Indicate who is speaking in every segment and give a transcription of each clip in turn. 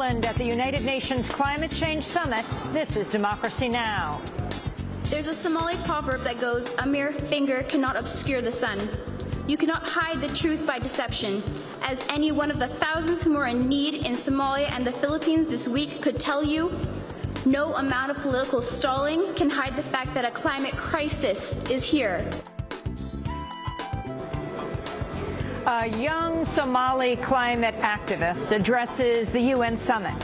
Speaker 1: Ireland at the United Nations Climate Change Summit. This is Democracy Now!
Speaker 2: There's a Somali proverb that goes, "A mere finger cannot obscure the sun." You cannot hide the truth by deception, as any one of the thousands who are in need in Somalia and the Philippines this week could tell you. No amount of political stalling can hide the fact that a climate crisis is here.
Speaker 1: A young Somali climate activist addresses the UN summit.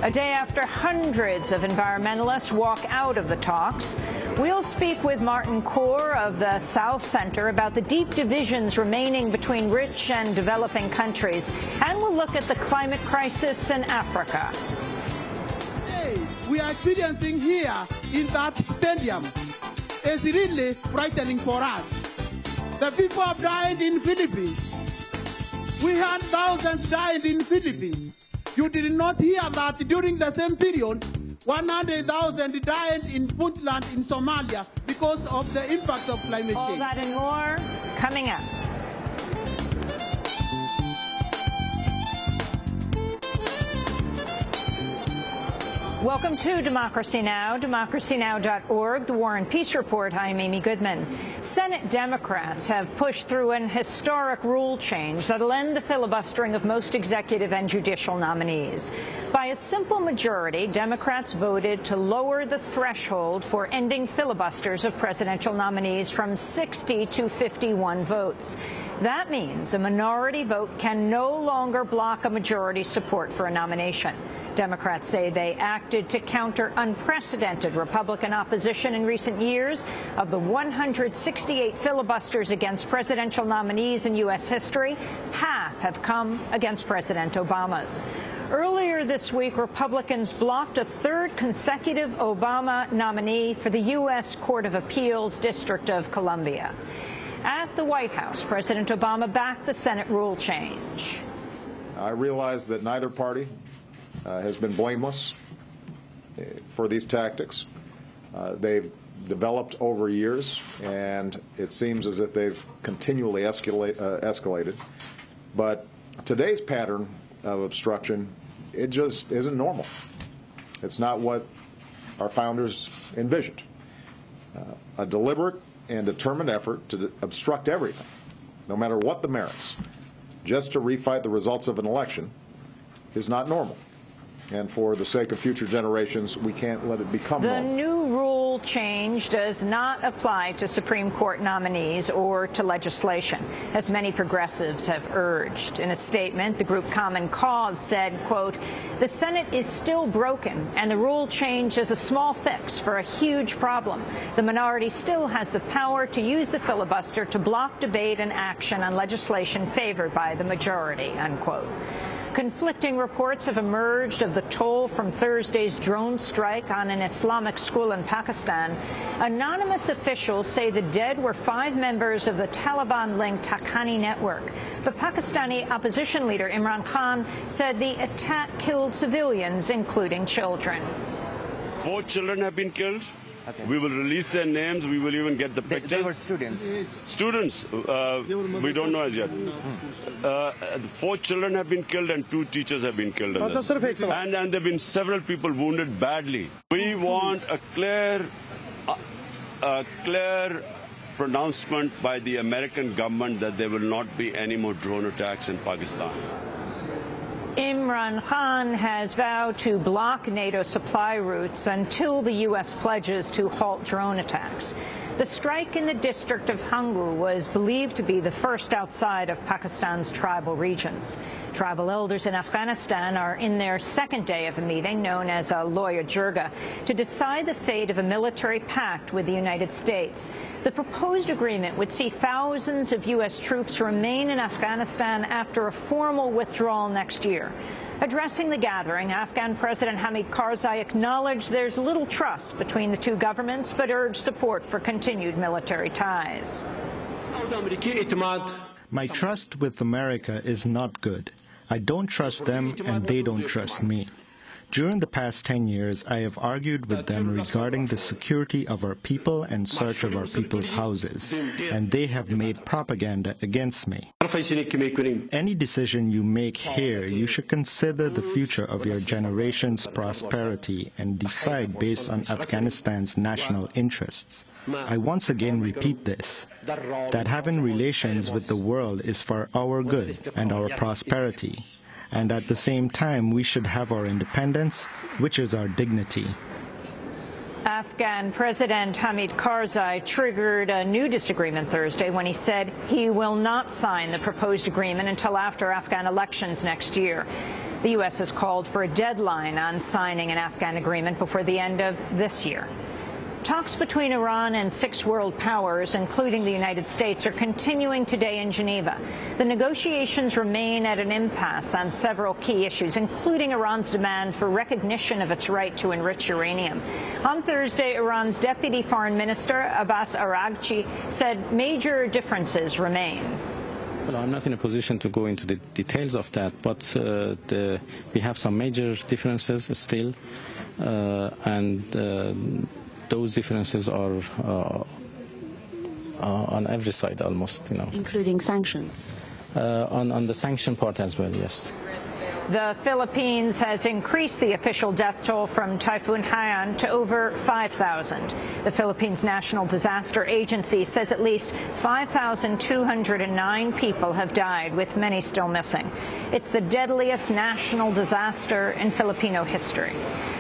Speaker 1: A day after hundreds of environmentalists walk out of the talks, we'll speak with Martin Kaur of the South Center about the deep divisions remaining between rich and developing countries, and we'll look at the climate crisis in Africa.
Speaker 3: We are experiencing here in that stadium is really frightening for us. The people have died in Philippines. We had thousands died in Philippines. You did not hear that during the same period, 100,000 died in Puntland in Somalia because of the impact of climate change.
Speaker 1: All that and more coming up. Welcome to Democracy Now!, democracynow.org, the War and Peace Report. I'm Amy Goodman. Senate Democrats have pushed through an historic rule change that'll end the filibustering of most executive and judicial nominees. By a simple majority, Democrats voted to lower the threshold for ending filibusters of presidential nominees from 60 to 51 votes. That means a minority vote can no longer block a majority support for a nomination. Democrats say they acted to counter unprecedented Republican opposition in recent years. Of the 168 filibusters against presidential nominees in U.S. history, half have come against President Obama's. Earlier this week, Republicans blocked a third consecutive Obama nominee for the U.S. Court of Appeals District of Columbia. At the White House, President Obama backed the Senate rule change.
Speaker 4: I realize that neither party has been blameless for these tactics. They've developed over years, and it seems as if they've continually escalated. But today's pattern of obstruction, it just isn't normal. It's not what our founders envisioned. A deliberate and determined effort to obstruct everything, no matter what the merits, just to refight the results of an election, is not normal. And for the sake of future generations, we can't let it become normal.
Speaker 1: The new rule change does not apply to Supreme Court nominees or to legislation, as many progressives have urged. In a statement, the group Common Cause said, quote, "The Senate is still broken, and the rule change is a small fix for a huge problem. The minority still has the power to use the filibuster to block debate and action on legislation favored by the majority," unquote. Conflicting reports have emerged of the toll from Thursday's drone strike on an Islamic school in Pakistan. Anonymous officials say the dead were 5 members of the Taliban-linked Haqqani network. But Pakistani opposition leader Imran Khan said the attack killed civilians, including children.
Speaker 5: 4 children have been killed. Okay. We will release their names. We will even get the pictures.
Speaker 6: They were students.
Speaker 5: Students. We don't know as yet. 4 children have been killed and 2 teachers have been killed. And there have been several people wounded badly. We want a clear pronouncement by the American government that there will not be any more drone attacks in Pakistan.
Speaker 1: Imran Khan has vowed to block NATO supply routes until the U.S. pledges to halt drone attacks. The strike in the district of Hangu was believed to be the first outside of Pakistan's tribal regions. Tribal elders in Afghanistan are in their second day of a meeting known as a Loya Jirga to decide the fate of a military pact with the United States. The proposed agreement would see thousands of U.S. troops remain in Afghanistan after a formal withdrawal next year. Addressing the gathering, Afghan President Hamid Karzai acknowledged there's little trust between the two governments, but urged support for continued military ties.
Speaker 7: My trust with America is not good. I don't trust them, and they don't trust me.
Speaker 6: During the past 10 years, I have argued with them regarding the security of our people and search of our people's houses, and they have made propaganda against me. Any decision you make here, you should consider the future of your generation's prosperity and decide based on Afghanistan's national interests. I once again repeat this, that having relations with the world is for our good and our prosperity. And at the same time, we should have our independence, which is our dignity.
Speaker 1: Afghan President Hamid Karzai triggered a new disagreement Thursday when he said he will not sign the proposed agreement until after Afghan elections next year. The U.S. has called for a deadline on signing an Afghan agreement before the end of this year. Talks between Iran and 6 world powers, including the United States, are continuing today in Geneva. The negotiations remain at an impasse on several key issues, including Iran's demand for recognition of its right to enrich uranium. On Thursday, Iran's Deputy Foreign Minister, Abbas Araghchi, said major differences remain.
Speaker 7: Well, I'm not in a position to go into the details of that, but we have some major differences still, and those differences are on every side almost,
Speaker 8: Including sanctions?
Speaker 7: On the sanction part as well, yes.
Speaker 1: The Philippines has increased the official death toll from Typhoon Haiyan to over 5,000. The Philippines National Disaster Agency says at least 5,209 people have died, with many still missing. It's the deadliest national disaster in Filipino history.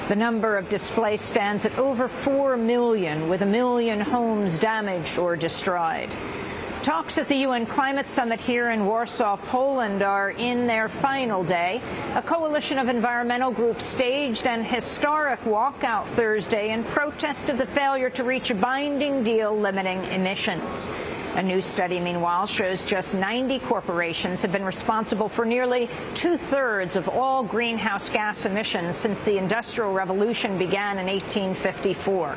Speaker 1: The number of displaced stands at over 4 million, with 1 million homes damaged or destroyed. Talks at the UN Climate Summit here in Warsaw, Poland, are in their final day. A coalition of environmental groups staged an historic walkout Thursday in protest of the failure to reach a binding deal limiting emissions. A new study, meanwhile, shows just 90 corporations have been responsible for nearly 2/3 of all greenhouse gas emissions since the Industrial Revolution began in 1854.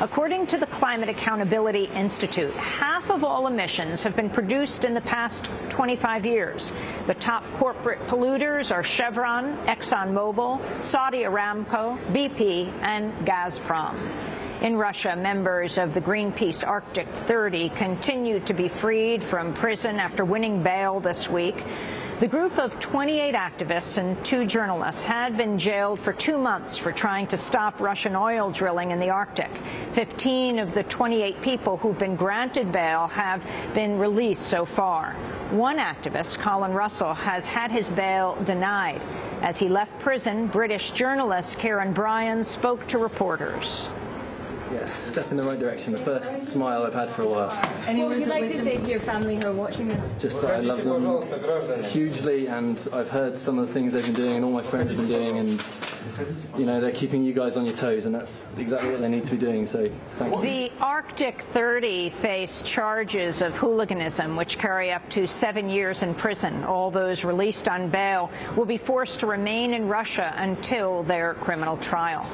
Speaker 1: According to the Climate Accountability Institute, half of all emissions have been produced in the past 25 years. The top corporate polluters are Chevron, ExxonMobil, Saudi Aramco, BP, and Gazprom. In Russia, members of the Greenpeace Arctic 30 continue to be freed from prison after winning bail this week. The group of 28 activists and 2 journalists had been jailed for 2 months for trying to stop Russian oil drilling in the Arctic. 15 of the 28 people who've been granted bail have been released so far. One activist, Colin Russell, has had his bail denied. As he left prison, British journalist Karen Bryan spoke to reporters.
Speaker 9: Yeah, step in the right direction. The first smile I've had for a while.
Speaker 8: And what would you like to say to your family who are watching this?
Speaker 9: Just that I love them hugely, and I've heard some of the things they've been doing and all my friends have been doing, and they're keeping you guys on your toes, and that's exactly what they need to be doing, so thank you.
Speaker 1: The Arctic 30 face charges of hooliganism, which carry up to 7 years in prison. All those released on bail will be forced to remain in Russia until their criminal trial.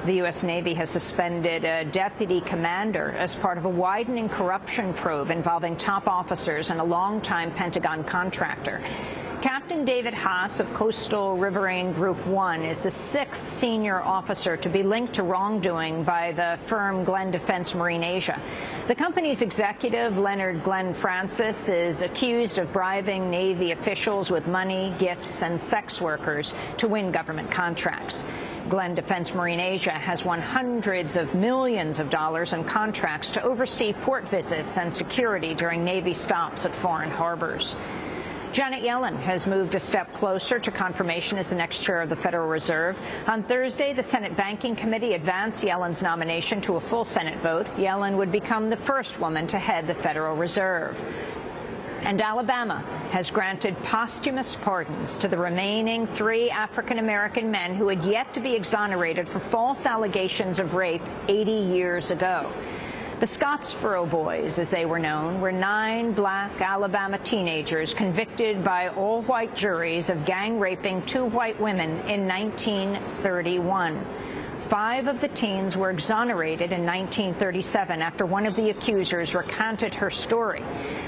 Speaker 1: The U.S. Navy has suspended a deputy commander as part of a widening corruption probe involving top officers and a longtime Pentagon contractor. Captain David Haas of Coastal Riverine Group 1 is the 6th senior officer to be linked to wrongdoing by the firm Glenn Defense Marine Asia. The company's executive, Leonard Glenn Francis, is accused of bribing Navy officials with money, gifts, and sex workers to win government contracts. Glenn Defense Marine Asia has won hundreds of millions of dollars in contracts to oversee port visits and security during Navy stops at foreign harbors. Janet Yellen has moved a step closer to confirmation as the next chair of the Federal Reserve. On Thursday, the Senate Banking Committee advanced Yellen's nomination to a full Senate vote. Yellen would become the first woman to head the Federal Reserve. And Alabama has granted posthumous pardons to the remaining 3 African-American men who had yet to be exonerated for false allegations of rape 80 years ago. The Scottsboro Boys, as they were known, were 9 black Alabama teenagers convicted by all-white juries of gang raping 2 white women in 1931. 5 of the teens were exonerated in 1937 after one of the accusers recanted her story.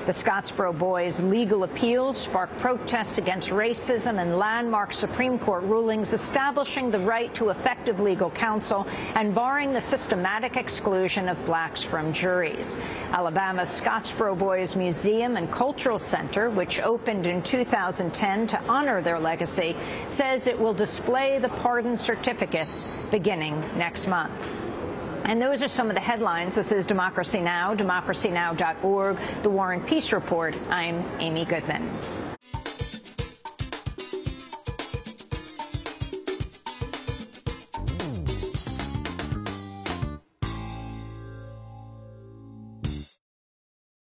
Speaker 1: The Scottsboro boys' legal appeals sparked protests against racism and landmark Supreme Court rulings establishing the right to effective legal counsel and barring the systematic exclusion of blacks from juries. Alabama's Scottsboro Boys Museum and Cultural Center, which opened in 2010 to honor their legacy, says it will display the pardon certificates beginning next month. And those are some of the headlines. This is Democracy Now!, democracynow.org, The War and Peace Report. I'm Amy Goodman.